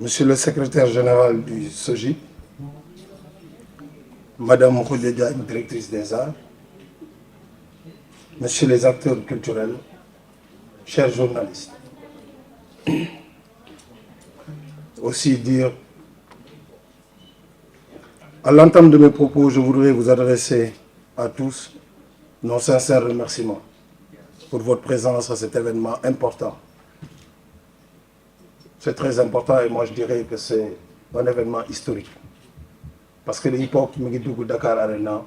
Monsieur le secrétaire général du SOGIP, Madame Khoudia Diagne, directrice des arts, Messieurs les acteurs culturels, chers journalistes. Aussi dire, à l'entame de mes propos, je voudrais vous adresser à tous nos sincères remerciements pour votre présence à cet événement important. C'est très important et moi je dirais que c'est un événement historique. Parce que le hip-hop mi ngi dugg Dakar Arena,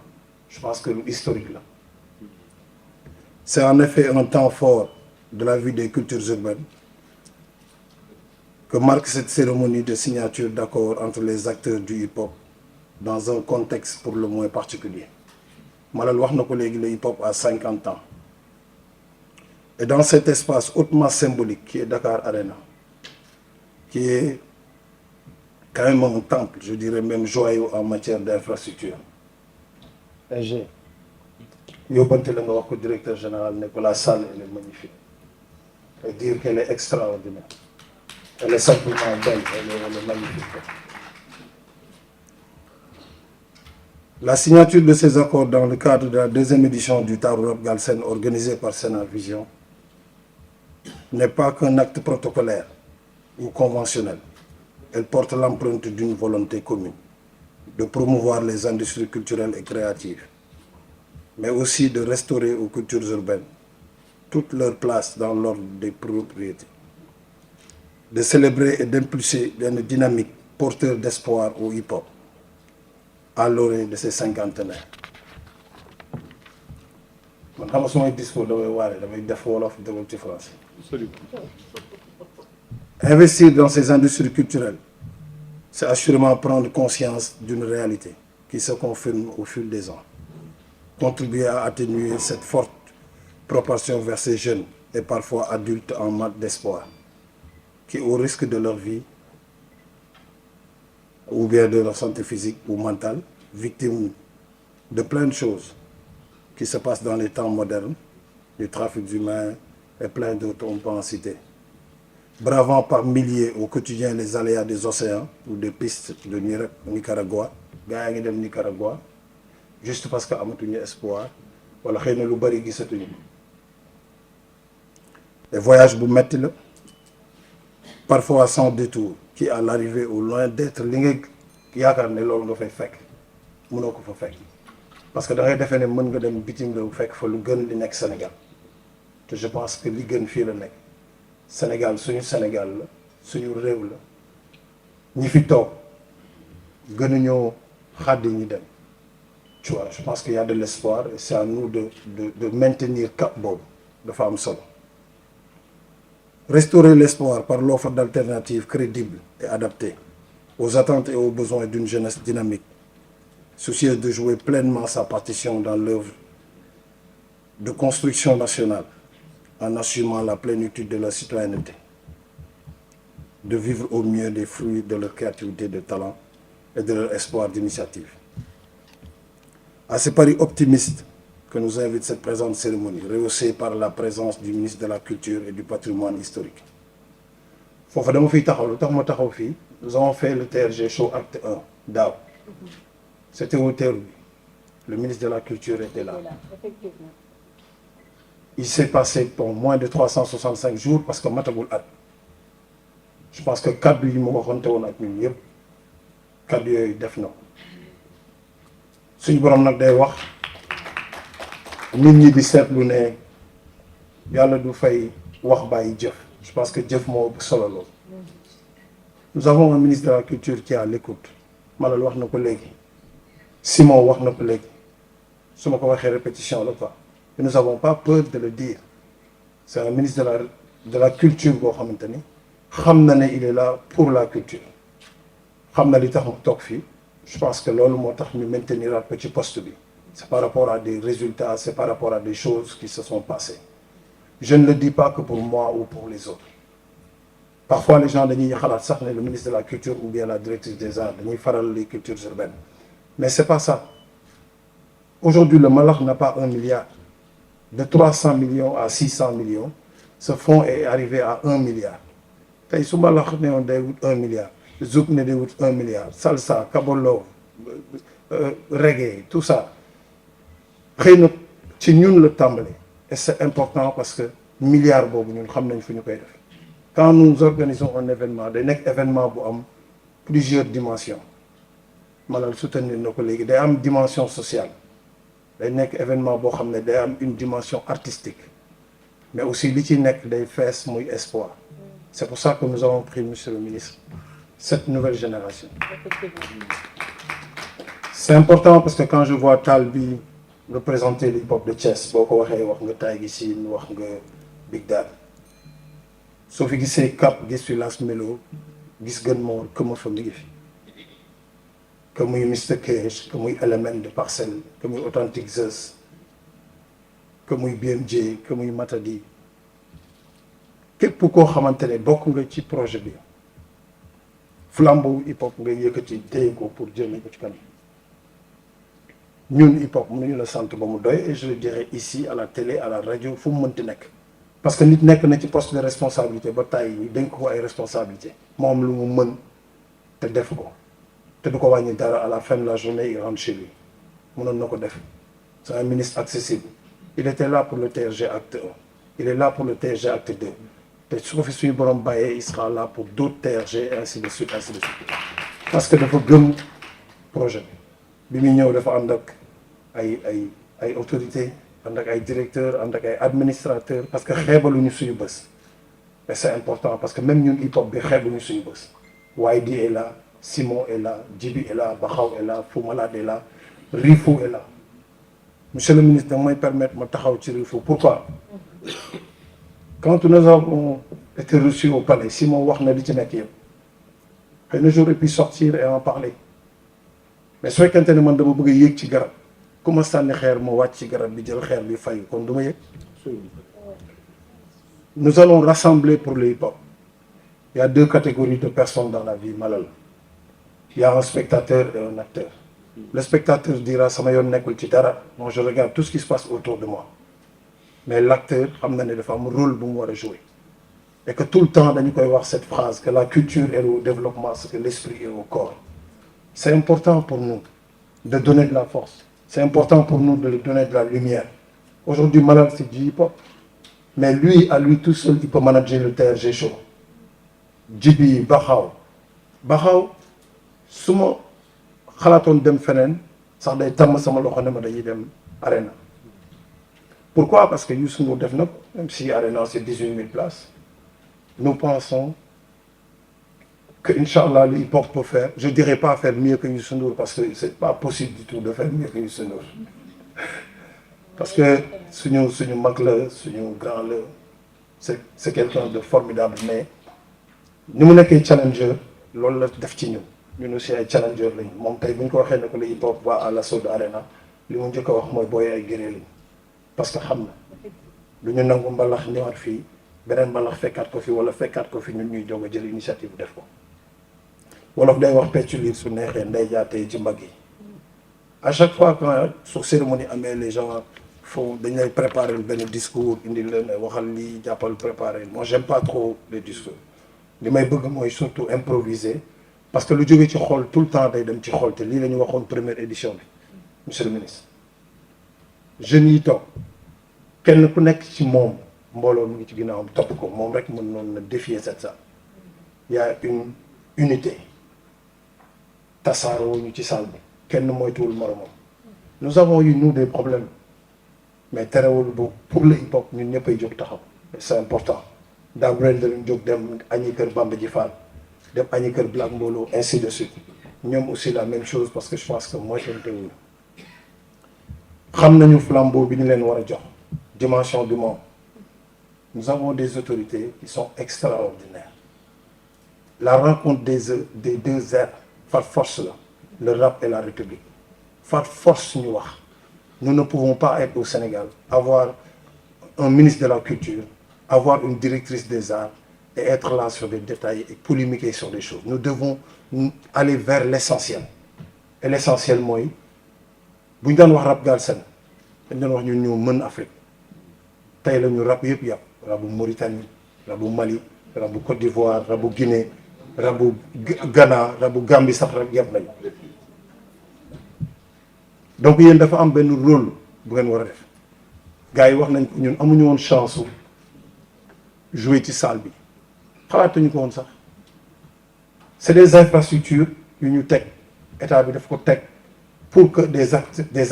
je pense que historique là. C'est en effet un temps fort de la vie des cultures urbaines que marque cette cérémonie de signature d'accord entre les acteurs du hip-hop dans un contexte pour le moins particulier. Malal wax na ko léegi, le hip-hop a 50 ans. Et dans cet espace hautement symbolique qui est Dakar Arena, qui est quand même un temple, je dirais même joyau en matière d'infrastructure. G. Yóbbante la nga wax ko directeur général ne que la salle elle est magnifique. Et dire qu'elle est extraordinaire. Elle est simplement belle, elle est magnifique. La signature de ces accords dans le cadre de la deuxième édition du Taarou Rap Galsen organisée par Sénat Vision n'est pas qu'un acte protocolaire ou conventionnel. Elle porte l'empreinte d'une volonté commune de promouvoir les industries culturelles et créatives, mais aussi de restaurer aux cultures urbaines toute leur place dans l'ordre des propriétés, de célébrer et d'impulser une dynamique porteur d'espoir au hip-hop à l'orée de ces cinquantenaires. Man xam nga su may discours damay waare damay def wolof damay ci français. Investir dans ces industries culturelles, c'est assurément prendre conscience d'une réalité qui se confirme au fil des ans, contribuer à atténuer cette forte proportion vers ces jeunes et parfois adultes en manque d'espoir, qui, au risque de leur vie ou bien de leur santé physique ou mentale, victimes de plein de choses qui se passent dans les temps modernes, du trafic humain et plein d'autres, on peut en citer. Bravant par milliers au quotidien les aléas des océans ou des pistes de Nicaragua, gars yi ngi dem Nicaragua juste parce que amatuñu espoir wala xëy na lu bari gisatuñu. Les voyages bu metti la, parfois sans détour, qui à l'arrivée au loin d'être li nga yaakaar ne loolu nga fay fekk mënoo ko fa fekk parce que da ngay defee ne mën nga dem bitim réew fekk fa lu gën li nekk Sénégal te je pense que li gën fii la nekk. Sénégal suñu Sénégal la suñu réew la ñi fi toog gënuñoo xàddi ñi dem. Tu vois, je pense qu'il y a de l'espoir et c'est à nous de maintenir cap boobu dafa am solo. Restaurer l'espoir par l'offre d'alternatives crédibles et adaptées aux attentes et aux besoins d'une jeunesse dynamique, soucieuse de jouer pleinement sa partition dans l'œuvre de construction nationale, en assumant la plénitude de leur citoyenneté, de vivre au mieux des fruits de leur créativité, de talent et de leur espoir d'initiative. À ce pari optimiste que nous invite cette présente cérémonie, rehaussée par la présence du ministre de la Culture et du Patrimoine historique. Foofu dama fiy taxaw lu tax ma taxaw fii, nous avons fait le TRG Show Acte 1 daaw. C'était au Terrou. Le ministre de la Culture était là. Il s'est passé pour moins de 365 jours parce que matagul at. Je pense que kaddu yi mu waxonte woon ak ñun yëpp kaddu yooyu def na ko. Suñu borom nag day wax nit ñi di seetlu ne yàlla du fay wax bàyyi jëf. Je pense que jëf moo ëpp solo lool. Nous avons un ministre de la Culture qui est à l'écoute. Malal wax na ko léegi. Simon wax na ko léegi. Su ma ko waxee répétition la quoi. Et nous n'avons pas peur de le dire. C'est un ministre de la Culture boo xamante ni xam na ne il est là pour la culture. Xam na li tax mu toog fii. Je pense que loolu moo tax ñu maintenir ko ci poste bi. C'est par rapport à des résultats, c'est par rapport à des choses qui se sont passées. Je ne le dis pas que pour moi ou pour les autres. Parfois les gens dañuy xalaat sax ne le ministre de la Culture ou bien la directrice des arts dañuy faral les cultures urbaines. Mais c'est pas ça. Aujourd'hui, le Malax n'a pas 1 milliard. De 300 millions à 600 millions, ce fonds est arrivé à 1 milliard. Tey su Malax ne woon day wut 1 milliard zouk ne di wut 1 milliard salsa kabolo reggae tout ça xëy na ci ñun la tàmbali et c'est important parce que milliard boobu ñun xam nañ fu ñu koy def quand nous organisons un événement day nekk événement bu am plusieurs dimensions Malal soutenir na ko léegi day am dimension sociale day nekk événement boo xam ne day am une dimension artistique mais aussi li ci nekk day fees muy espoir c'est pour ça que nous avons pris monsieur le ministre cette nouvelle génération c'est important parce que quand je vois Tall bi représenter l'hip-hop de Thiès boo ko waxee wax nga Taï Guissine wax nga Big Dad soo fi gisee Cap gis fi Las Melo gis gën moo que ma fa mi ngi fi que muy Mr Cage que muy Element de Parcelles que muy Authentic Zeus que muy BMJ que muy Matadi képp koo xamante ne bokk nga ci projet bi flambeau hip hop nga yëkkati téye ko pour jëme ko ci kanam ñun hip hop mënuñu la sant ba mu doy et je le dirai ici à la télé à la radio fu mu mënti nekk parce que nit nekk na ci poste de responsabilité ba tàyyi ñu dénk ko ay responsabilité moom lu mu mën te def ko te du ko wàññi dara à la fin de la journée il rentre chez lui mënoon na ko def c'est un ministre accessible il était là pour le TRG acte 1 il est là pour le TRG acte 2 te su ko fi suñu borom bàyyee il sera là pour d'autres TRG et ainsi de suite ainsi de suite parce que dafa gëm projet bi muy ñëw dafa ànd ak ay autorités ànd ak ay directeurs ànd ak ay administrateurs parce que xeebaluñu suñu bës et c'est important parce que même ñun hip hop bi xeebaluñu suñu bës YD est là Simon est là Djibi est là Bakhaw est là Fou Malade est là Rifou est là monsieur le ministre danga may permettre ma taxaw ci Rifou pourquoi quand nous avons été reçus au palais Simon wax na li ci nekk yëpp xëy na j'aurais pu sortir et en parler mais su fekkente ne man dama bëgg a yéeg ci garab ku ma sànni xeer ma wàcc ci garab bi jël xeer bi fayu kon du ma yéeg nous allons rassembler pour le hip-hop il y a deux catégories de personnes dans la vie Malal il y a un spectateur et un acteur le spectateur dira sama yoon nekkul ci dara moi je regarde tout ce qui se passe autour de moi mais l'acteur xam na ne dafa am rôle bu mu war a jouer et que tout le temps dañu koy wax cette phrase que la culture est au développement ce que l'esprit est au corps c'est important pour nous de donner de la force c'est important pour nous de lui donner de la lumière aujourd'hui Malal c'est du hip-hop mais lui à lui tout seul il peut manager le TRG show Djibi Bakhaw su ma xalaatoon dem feneen sax day tàmm sama loxo ne ma dañuy dem Arena pourquoi parce que Youssou Ndour def na ko même si Arena c'est 18 000 places nous pensons que Inch'Allah le hip-hop peut faire je dirais pas faire mieux que Youssou Ndour parce que c'est pas possible du tout de faire mieux que Youssou Ndour parce que suñu mag la suñu grand la c'est quelqu'un de formidable mais ni mu nekkee challenger loolu la def ci ñun aussi ay challenger lañ moom tey bu ñu ko waxee ne que le hip-hop va à l'assaut de Arena li mu njëkk a wax mooy booy ay guerrier lañ parce que xam na lu ñu nangu mbalax ñëwaat fii beneen mbalax fekkaat ko fi wala fekkaat ko fi ñun ñuy jóg a jël initiative def ko wolof day wax peccu liir su neexee nday jaatee ci mbagg yi à chaque fois quand su cérémonie amee les gens font dañ lay préparer benn discours indi leen waxal lii jàppal préparer moi j'aime pas trop les discours li may bëgg mooy surtout improviser parce que lu jógee ci xol tout le temps day dem ci xol te lii la ñu waxoon première édition bi monsieur le ministre jeunes yi toog kenn ku nekk ci moom mbooloo mu ngi ci ginnaawam topp ko moom rek mën noonu na défier cette salle il y a une unité tasaaroo ñu ci salle bi kenn moytuwul moromam nous avons eu nous des problèmes mais terewul bu pour le hip-hop ñun ñëpp ay jóg taxaw c'est important daaw ren dañu jóg dem añi kër Bamba ji Fall dem añi kër Black Mbolo ainsi de suite ñoom aussi la même chose parce que je pense que moytantewuñu xam nañu flambeau bi ñu leen war a jox dimension du monde nous avons des autorités qui sont extraordinaires la rencontre des deux airs par force la le rap et la République par force ñu wax nous ne pouvons pas être au Sénégal avoir un ministre de la culture avoir une directrice des arts et être là sur des détails et polémiquer sur des choses nous devons aller vers l'essentiel et l'essentiel mooy bu ñu daan wax rap Galsen dañ doon wax ñun ñoo mën Afrique tey la ñu rap yëpp yàpp rabu Mauritanie rabu Mali rabu Côte d'Ivoire rabu Guinée rabu Ghana rabu Gambie sax rek yem nañu donc yéen dafa am benn rôle bu ngeen war a def gars yi wax nañ ko ñun amuñu woon chance su jouer ci salle bi xalaatuñu ko woon sax c'est des infrastructures yu ñu teg état bi daf ko teg pour que des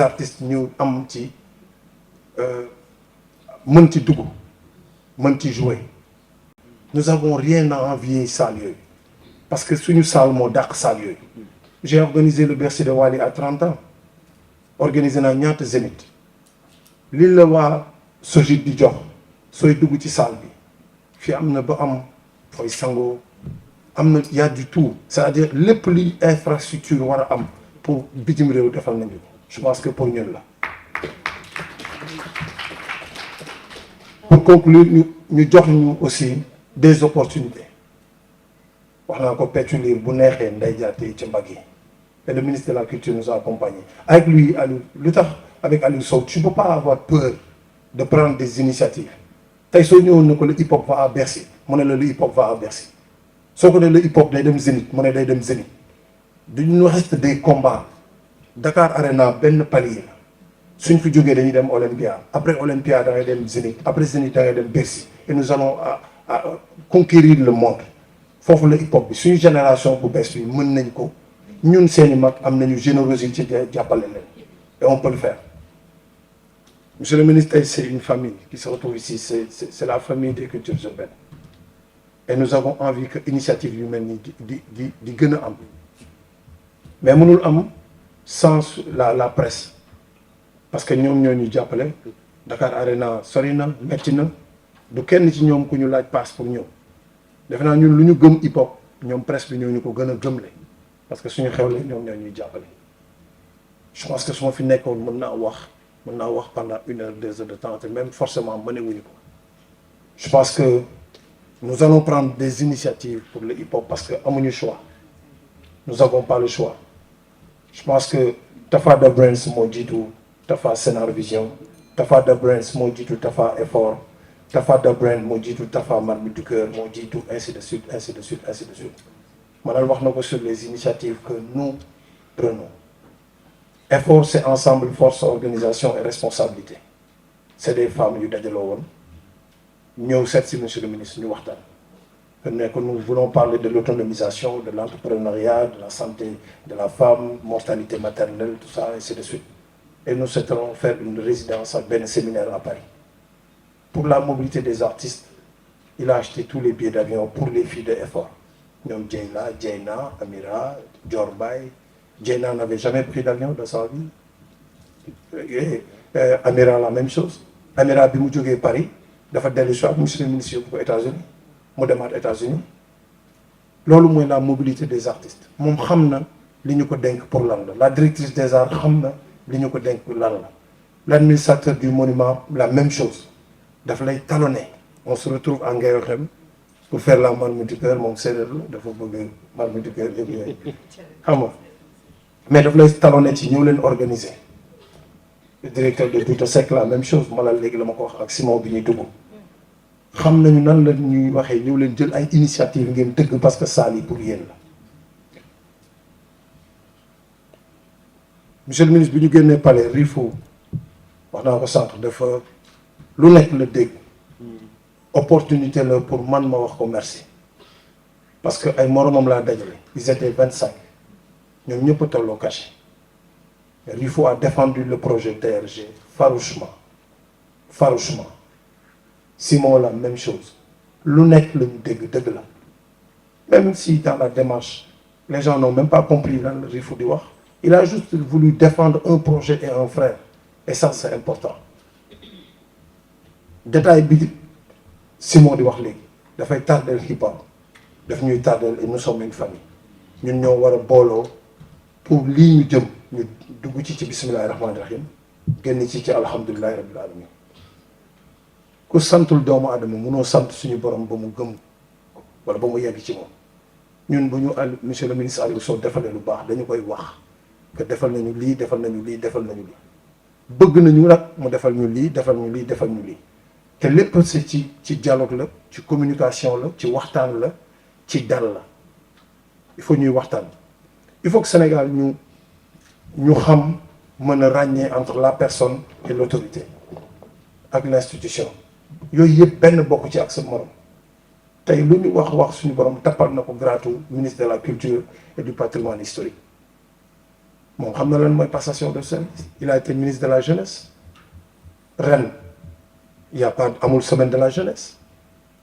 artistes ñu am ci mën ci dugg mën ci jouer nous avons rien à envier salle yooyu parce que suñu salle moo dàq salle yooyu j'ai organisé le Bercy de Wally à 30 ans organisé naa ñaata Zénith li la waa Sojid di jox sooy dugg ci salle bi fii am na ba am fooy sangoo am na y a du tout c'est-à-dire lépp luy infrastructure war a am pour bitim réew defal nañu ko je pense que pour ñun la pour conclure ñu jox ñu aussi des opportunités wax naa ko peccu liir bu neexee nday jaatee ci mbagg yi et le ministre de la culture nous a accompagnés avec lui Aliou lu tax avec Aliou Sow tu ne peux pas avoir peur de prendre des initiatives tey soo ñëwoon na ko le hip hop va à Bercy mu ne la le hip hop va à Bercy soo ko ne le hip hop day dem Zénith mu ne day dem Zénith duñu reste des combats Dakar Arena benn palier la suñ fi jógee dañuy dem Olympia après Olympia da ngay dem Zénith après Zénith da ngay dem Bercy et nous allons à conquérir le monde foofu la hip hop bi suñu génération bu bees bi mën nañ ko ñun seeni mag am nañu générosité jàppale leen et on peut le faire. Monsieur le ministre, c'est une famille qui se retrouve ici, c'est la famille des cultures urbaines. Et nous avons envie que l'initiative humaine di gën a am mais mënul am sans la presse parce que ñoom ñoo ñu jàppale Dakar Arena sori na metti na du kenn ci ñoom ku ñu laaj passe pour ñëw defe naa ñun lu ñu gëm hip hop ñoom presse bi ñoo ñu ko gën a gëmle parce que suñu xewle ñoom ñoo ñuy jàppale. Je pense que su ma fi nekkoon mën naa wax pendant 1 heure 2 heures de temps te même forcément mënewuñu ko. Je pense que nous allons prendre des initiatives pour le hip hop parce que amuñu choix nous n'avons pas le choix. Je pense que Tafa Da Brains moo jiitu Tafa Scénar Vision Tafa Da Brains moo jiitu Tafa Effort Tafa Da Brains moo jiitu Tafa Marmite du Cœur moo jiitu ainsi de suite ainsi de suite ainsi de suite. Manal wax na ko sur les initiatives que nous prenons. Effort c'est ensemble force organisation et responsabilité c'est des femmes yu dajaloo woon ñëw seet si monsieur le ministre ñu waxtaan ne que nous voulons parler de l'autonomisation de l'entrepreneuriat de la santé de la femme mortalité maternelle tout ça ainsi de suite et nous souhaiterons faire une résidence ak benn séminaire à Paris pour la mobilité des artistes il a acheté tous les billets d'avion pour les filles de Effort ñoom Dieyna Amira Dior Baye Dieyna n'avait jamais pris d'avion dans sa vie Amira la même chose Amira bi mu jógee Paris dafa dellu si ak monsieur le ministre yóbbu ko États-Unis mu demaat États-Unis loolu mooy la mobilité des artistes moom xam na li ñu ko dénk pour lan la directrice des arts xam na li ñu ko dénk lan la l'administrateur du monument la même chose daf lay talonner on se retrouve en Ngayoxem pour faire la Marmite du Cœur moom séeréer la dafa bëgg Marmite du Cœur yëpp yooyu xam nga mais daf lay talonner ci ñëw leen organiser le directeur de Douta Seck la même chose ma la léegi la ma ko wax ak Simon bi ñuy dugg xam nañu nan la ñuy waxee ñëw leen jël ay initiative ngeen dëgg parce que saal yi pour yéen la monsieur le ministre bi ñu génnee palais Rifo wax naa ko sànq dafa lu nekk la dégg opportunité la pour man ma wax ko merci parce que ay moromam laa dajale ils étaient 25 ñoom ñëpp a tolloo caché Rifo a défendu le projet DRG farouchement Simon la même chose lu nekk la ñu dégg dëgg la même si dans la démarche les gens n'ont même pas compris lan la Rifo di wax il a juste voulu défendre un projet et un frère et ça c'est important détail bi Simon di wax léegi dafay tardel hip hop daf ñuy tardel et nous sommes une famille ñun ñoo war a booloo pour lii ñu jëm ñu dugg ci bismillahi rahmaani rahim génn ci alhamdulillahi rabbil alamin ku santul doomu adama mënoo sant suñu borom ba mu gëm wala ba mu yegg ci moom ñun bu ñu monsieur le ministre Aliou Sow defalee lu baax dañu koy wax que defal nañu lii defal nañu lii defal nañu lii bëgg nañu nag mu defal ñu lii defal ñu lii defal ñu lii te lépp c'est ci dialogue la ci communication la ci waxtaan la ci dal la il faut ñuy waxtaan il faut que Sénégal ñu xam mën a ràññee entre la personne et l'autorité ak l'institution yooyu yëpp benn bokk ci ak sa morom tey lu ñu wax suñu borom tappal na ko gratu ministre de la culture et du patrimoine historique moom xam na lan mooy passation de service il a été ministre de la jeunesse ren il y a pas amul semaine de la jeunesse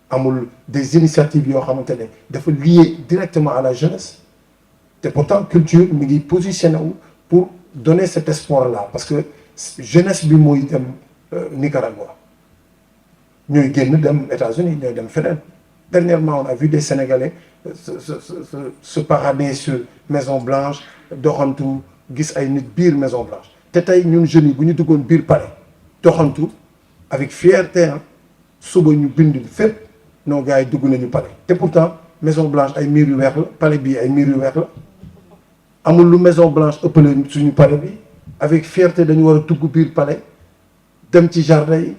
amul des initiatives yoo xamante ne dafa lié directement à la jeunesse te pourtant culture mi ngi positionné wu pour donner cet espoir là parce que jeunesse bi mooy dem Nicaragua ñooy génn dem États-Unis ñooy dem feneen dernièrement on a vu des Sénégalais se parader sur Maison Blanche doxantu gis ay nit biir Maison Blanche te tey ñun jeunes yi bu ñu duggoon biir palais doxantu avec fierté suba ñu bind fépp non gars yi dugg nañu palais te pourtant Maison Blanche ay miir yu weex la palais bii ay miir yu weex la amul lu Maison Blanche ëppale suñu palais bi avec fierté dañu war a dugg biir palais dem ci jardin yi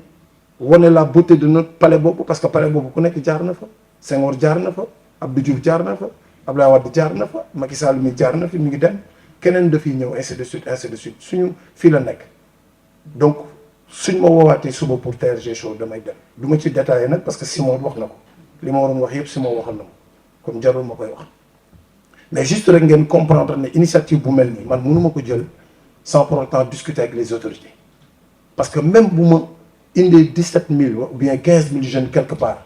wane la beauté de notre palais boobu parce que palais boobu ku nekk jaar na fa Senghor jaar na fa Abdou Diouf jaar na fa Abdoulaye Wade jaar na fa Macky Sall mi jaar na fi mi ngi dem keneen dafiy ñëw ainsi de suite suñu fii la nekk donc suñ ma woowaatee suba pour TRG show damay dem du ma ci détaillé nag parce que Simon wax na ko li ma waroon wax yëpp Simon waxal na ma kon jarul ma koy wax mais juste rek ngeen comprendre ne initiative bu mel nii man mënuma ko jël sans pour autant discuter avec les autorités parce que même bu ma indee 17 000 ou bien 15 000 jeunes quelque part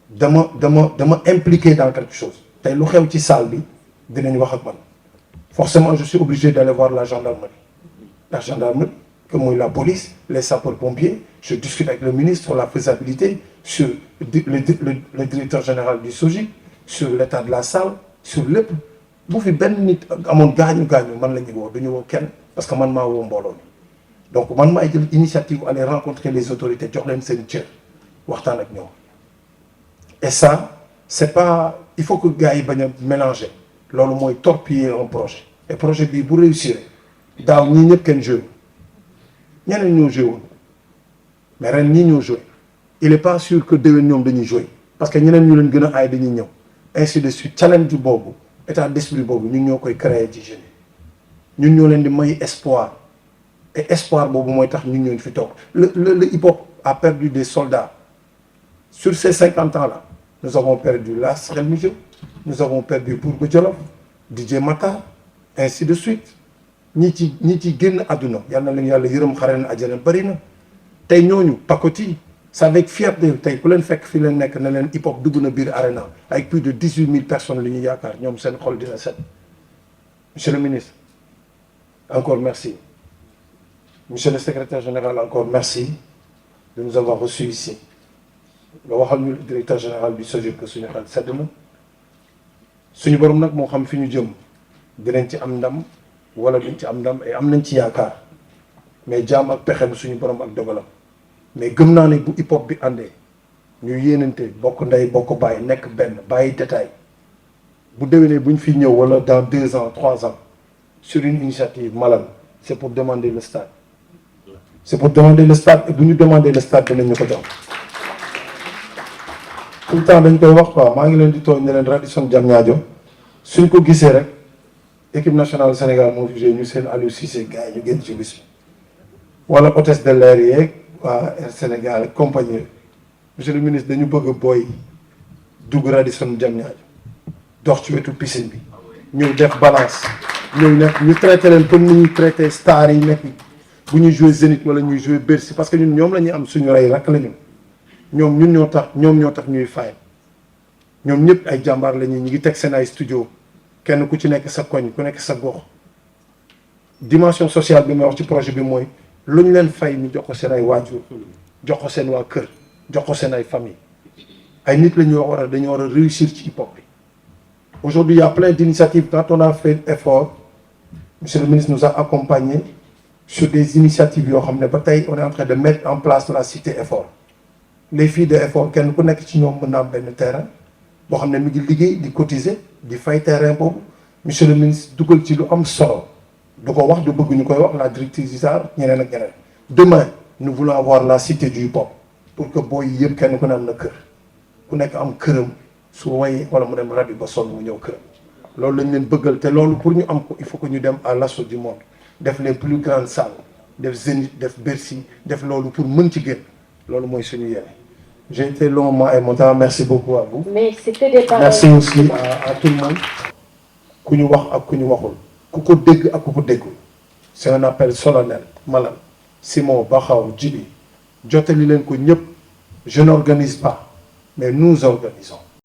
dama impliqué dans quelque chose tey lu xew ci salle bi dinañ wax ak man forcément je suis obligé d'aller voir la gendarmerie que mooy la police les sapeurs-pompiers je discute avec le ministre sur la faisabilité sur le directeur général du SOGIP sur l'état de la salle sur lépp bu fi benn nit amoon gaañu man la ñuy woo duñu woo kenn parce que man maa woo mbooloo mi donc man maay jël initiative aller rencontrer les autorités jox leen seen cër waxtaan ak ñoom et ça c'est pas il faut que gars yi bañ a mélanger loolu mooy torpiller un projet et projet bii bu réussir daaw ñii ñëpp kenn joué ñeneen ñoo joué woon mais ren ñii ñoo joué il est pas sûr que déwén ñoom dañuy joué parce que ñeneen ñu leen gën a aay dañuy ñëw ainsi de suite challenge boobu état d'esprit boobu ñun ñoo koy créer ci jeunes yi ñun ñoo leen di may espoir et espoir boobu mooy tax ñun ñoo fi toog le hip-hop a perdu des soldats sur ces 50 ans là nous avons perdu Las Relmigio nous avons perdu Bourba Djolof DJ Matar ainsi de suite ñi ci génn àdduna yal na leen yàlla yërëm xare na àjjana bëri na tey ñooñu Pacotille c'est avec fierté tey ku leen fekk fi leen nekk na leen hip hop dugg na biir arena avec plus de 18 000 personnes li ñu yaakaar ñoom seen xol dina set monsieur le ministre encore merci monsieur le secrétaire général encore merci de nous avoir reçus ici nga waxal ñu le directeur général du SOGIP que suñu xel sedd na suñu borom nag moo xam fi ñu jëm dinañ ci am ndam wala duñ ci am ndam et am nañ ci yaakaar mais jaam ak pexem suñu borom ak dogalam mais gëm naa ne bu hip hop bi àndee ñu yéenante bokk ndey bokk bàyyi nekk benn bàyyi détail bu déwénee bu ñu fi ñëw wala dans 2 ans 3 ans sur une initiative malade c'est pour demander le stade c'est pour demander le stade et bu ñu demander le stade dinañ ñu ko jox tout le temps dañ koy wax quoi maa ngi leen di tooñ ne leen Radisson Diamniadio suñ ko gisee rek équipe nationale Sénégal moo fi joué ñu seen Aliou Cissé gars yi ñu génn ci bis bi wala hôtesse de l'air yeeg waa Air Sénégal compagnie monsieur le ministre dañu bëgg a booy dugg Radisson Diamniadio dox ci wetu piscine bi ñëw def balance ñëw nekk ñu traité leen comme ni ñuy traité stars yi nekk bu ñuy joué Zénith wala ñuy joué Bercy parce que ñun ñoom la ñuy am suñu rey rakk la ñu ñoom ñoo tax ñuy fay ñoom ñëpp ay jàmbaar la ñu ngi teg seen ay studio kenn ku ci nekk sa koñ ku nekk sa gox dimension sociale bi may wax ci projet bi mooy lu ñu leen fay ñu jox ko seen ay waajur jox ko seen waa kër jox ko seen ay famille ay nit la ñu dañu war a réussir ci hip hop bi aujourd'hui il y a plein d'initiatives quand on a fait effort monsieur le ministre nous a accompagnés sur des initiatives yoo xam ne ba tey on est en train de mettre en place la cité effort les filles de effort kenn ku nekk ci ñoom mën na am benn terrain boo xam ne mi ngi liggéey di cotiser di fay terrain boobu monsieur le ministre dugal ci lu am solo du ko wax du bëgg ñu koy wax la directrice ISAR ñeneen ak ñeneen demain nous voulons avoir la cité du hip hop pour que booy yëpp kenn ku ne am na kër ku nekk am këram su wayee wala mu dem rabi ba sonn mu ñëw këram loolu lañ leen bëggal te loolu pour ñu am ko il faut que ñu dem à l'assaut du monde def les plus grandes salles def Zénith def Bercy def loolu pour mën ci génn loolu mooy suñu yéene. J'ai été long moi et mon temps, merci beaucoup à vous. Mais c'était des paroles. Merci aussi à tout le monde. ku ñu wax ak ku ñu waxul ku ko dégg ak ku ko déggul c'est un appel solennel Malal Simon Bakhaw Djibi jotali leen ko ñëpp je n'organise pas mais nous organisons